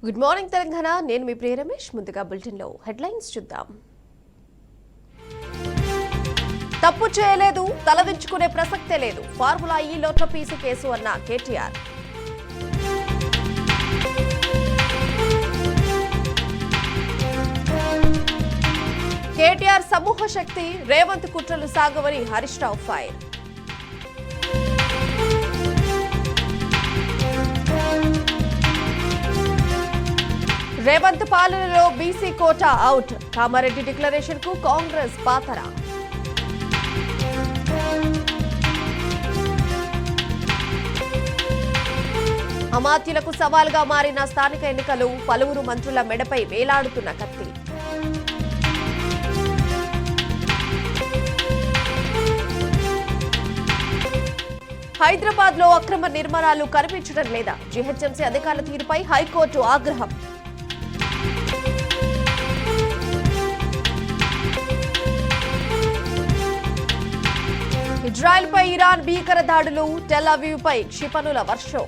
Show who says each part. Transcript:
Speaker 1: Good morning Telangana. నేను మీ ప్రియ రమేష్. ముందుగా బులెటిన్లో హెడ్లైన్స్ చూద్దాం. తప్పు చేయలేదు, తలదించుకునే ప్రసక్తే లేదు. ఫార్ములా ఈ లోట్ల పీసు కేసు అన్న కేటీఆర్. కేటీఆర్ సమూహ శక్తి, రేవంత్ కుట్రలు సాగవని హరీష్ రావు ఫైర్. రేవంత్ పాలనలో BC quota out. Kamareddy declaration కు కాంగ్రెస్ పాతర. అమాత్యులకు సవాల్గా మారిన స్థానిక ఎన్నికలు. పలువురు మంత్రుల మెడపై వేలాడుతున్న కత్తి. హైదరాబాద్ లో అక్రమ నిర్మాణాలు కనిపించడం లేదా? జీహెచ్ఎంసీ అధికారుల తీరుపై హైకోర్టు ఆగ్రహం. ఇజ్రాయెల్ పై ఇరాన్ భీకర దాడులు. టెల్ అవీవ్ పై క్షిపణుల వర్షం.